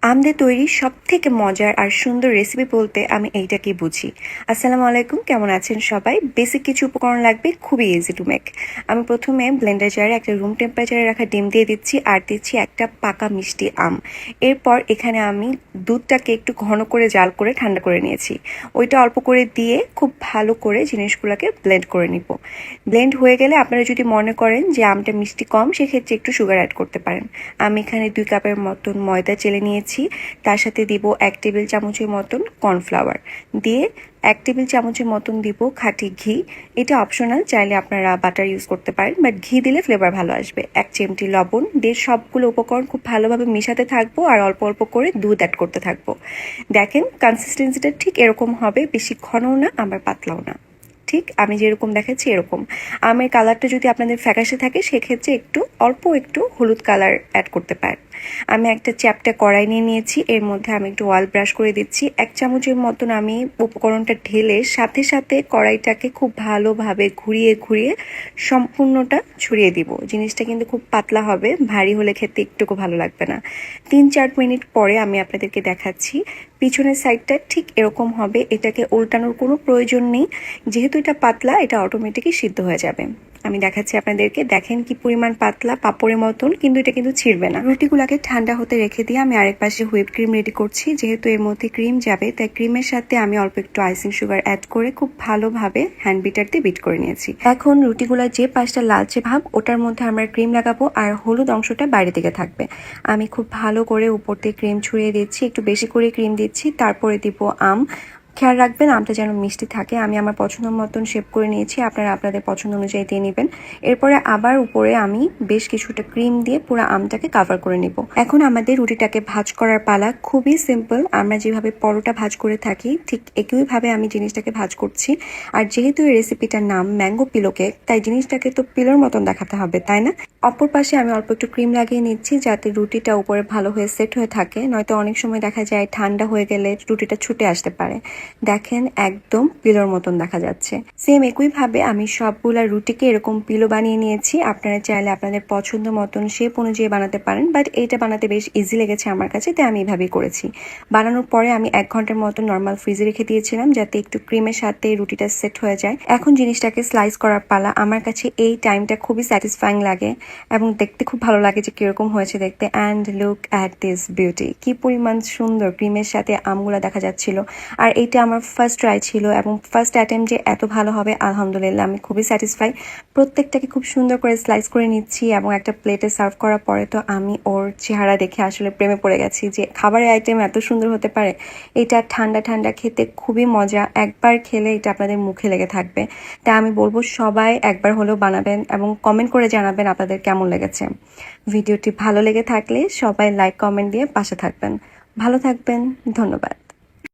আম দিয়ে তৈরি সবথেকে মজার আর সুন্দর রেসিপি বলতে আমি এইটাকেই বুঝি। আসসালামু আলাইকুম, কেমন আছেন সবাই? বেসিক কিছু উপকরণ লাগবে, খুবই ইজি টু মেক। আমি প্রথমে ব্লেন্ডার জারে একটা রুম টেম্পারেচারে রাখা ডিম দিয়ে দিচ্ছি আর দিচ্ছি একটা পাকা মিষ্টি আম। এরপর এখানে আমি দুধটাকে একটু ঘন করে জাল করে ঠান্ডা করে নিয়েছি। ওইটা অল্প করে দিয়ে খুব ভালো করে জিনিসগুলোকে ব্লেন্ড করে নিব। ব্লেন্ড হয়ে গেলে আপনারা যদি মনে করেন যে আমটা মিষ্টি কম, সেক্ষেত্রে একটু সুগার অ্যাড করতে পারেন। আমি এখানে 2 কাপের মতন ময়দা চেলে নিয়েছি। তার সাথে দিব 1 টেবিল চামচের মতন কর্নফ্লাওয়ার, দিয়ে 1 টেবিল চামচের মতন দিব খাঁটি ঘি। এটা অপশনাল, চাইলে আপনারা বাটার ইউজ করতে পারেন, বাট ঘি দিলে ফ্লেভার ভালো আসবে। 1 চিমটি লবণ দিয়ে সবগুলো উপকরণ খুব ভালোভাবে মিশাতে থাকবো আর অল্প অল্প করে দুধ অ্যাড করতে থাকবো। দেখেন কনসিস্টেন্সিটা ঠিক এরকম হবে, বেশি ঘনও না আবার পাতলাও না। ঠিক আমি যেরকম দেখাচ্ছি এরকম। আমের কালারটা যদি আপনাদের ফ্যাকাশে থাকে, সেক্ষেত্রে অল্প একটু হলুদ কালার অ্যাড করতে পারেন। আমি একটা চ্যাপ্টা কড়াই নিয়ে নিয়েছি, এর মধ্যে আমি একটু অয়েল ব্রাশ করে দিচ্ছি। 1 চামচের মতন আমি উপকরণটা ঢেলে সাথে সাথে কড়াইটাকে খুব ভালোভাবে ঘুরিয়ে ঘুরিয়ে সম্পূর্ণটা ছড়িয়ে দিব। জিনিসটা কিন্তু খুব পাতলা হবে, ভারী হলে খেতে একটুকু ভালো লাগবে না। 3-4 মিনিট পরে আমি আপনাদেরকে দেখাচ্ছি পিছনের সাইডটা ঠিক এরকম হবে। এটাকে উল্টানোর কোনো প্রয়োজন নেই, যেহেতু এটা পাতলা, এটা অটোমেটিকই সিদ্ধ হয়ে যাবে। আমি দেখাচ্ছি আপনাদেরকে, দেখেন কি পরিমাণ পাতলা, পাপড়ের মতন, কিন্তু এটা কিন্তু ছিঁড়বে না। রুটিগুলোকে ঠান্ডা হতে রেখে দিয়ে আমি আরেক পাশে হুইপ ক্রিম রেডি করছি। যেহেতু এর মধ্যে ক্রিম যাবে, তাই ক্রিমের সাথে আমি অল্প একটু আইসিং সুগার অ্যাড করে খুব ভালোভাবে হ্যান্ড বিটার দিয়ে বিট করে নিয়েছি। এখন রুটিগুলোর যে পাশটা লালচে ভাব, ওটার মধ্যে আমরা ক্রিম লাগাবো আর হলুদ অংশটা বাইরে থেকে থাকবে। আমি খুব ভালো করে উপর দিয়ে ক্রিম ছড়িয়ে দিচ্ছি, একটু বেশি করে ক্রিম দিচ্ছি, তারপরে দিব আম। খেয়াল রাখবেন আমটা যেন মিষ্টি থাকে। আমি আমার পছন্দ মতন শেপ করে নিয়েছি, আপনারা আপনাদের পছন্দ অনুযায়ী দিয়ে নেবেন। এরপরে আবার উপরে আমি বেশ কিছুটা ক্রিম দিয়ে পুরো আমটাকে কাভার করে নেব। এখন আমাদের রুটিটাকে ভাজ করার পালা। খুবই সিম্পল, আমরা যেভাবে পরোটা ভাজ করে থাকি ঠিক একইভাবে আমি জিনিসটাকে ভাজ করছি। আর যেহেতু এই রেসিপিটার নাম ম্যাঙ্গো পিলো কেক, তাই জিনিসটাকে তো পিলোর মতন দেখাতে হবে, তাই না? অপর পাশে আমি অল্প একটু ক্রিম লাগিয়ে নিচ্ছি, যাতে রুটিটা উপরে ভালো হয়ে সেট হয়ে থাকে, নয়তো অনেক সময় দেখা যায় ঠান্ডা হয়ে গেলে রুটিটা ছুটে আসতে পারে। দেখেন একদম পিলোর মতন দেখা যাচ্ছে। সেম একইভাবে আমি সবগুলা রুটিকে এরকম পিলো বানিয়ে নিয়েছি। আপনারা চাইলে আপনাদের পছন্দ মতন শেপ অনুযায়ী বানাতে পারেন, বাট এইটা বানাতে বেশ ইজি লেগেছে আমার কাছে, তাই আমি এইভাবেই করেছি। বানানোর পরে আমি 1 ঘন্টার মতো নর্মাল ফ্রিজে রেখে দিয়েছিলাম, যাতে একটু ক্রিমের সাথে রুটিটা সেট হয়ে যায়। এখন জিনিসটাকে স্লাইস করার পালা। আমার কাছে এই টাইমটা খুবই স্যাটিসফাইং লাগে এবং দেখতে খুব ভালো লাগে যে কিরকম হয়েছে দেখতে। And look at this beauty, কি পরিমাণ সুন্দর ক্রিমের সাথে আমগুলা দেখা যাচ্ছিল। আর এইটা আমার ফার্স্ট ট্রাই ছিল এবং ফার্স্ট অ্যাটেম্প যে এত ভালো হবে, আলহামদুলিল্লাহ আমি খুবই স্যাটিসফাই। প্রত্যেকটাকে খুব সুন্দর করে স্লাইস করে নিচ্ছি এবং একটা প্লেটে সার্ভ করার পরে তো আমি ওর চেহারা দেখে আসলে প্রেমে পড়ে গেছি যে খাবারের আইটেম এত সুন্দর হতে পারে। এটা ঠান্ডা ঠান্ডা খেতে খুবই মজা, একবার খেলে এটা আপনাদের মুখে লেগে থাকবে। তাই আমি বলবো সবাই একবার হলেও বানাবেন এবং কমেন্ট করে জানাবেন আপনাদের কেমন লেগেছে। ভিডিওটি ভালো লেগে থাকলে সবাই লাইক কমেন্ট দিয়ে পাশে থাকবেন। ভালো থাকবেন, ধন্যবাদ।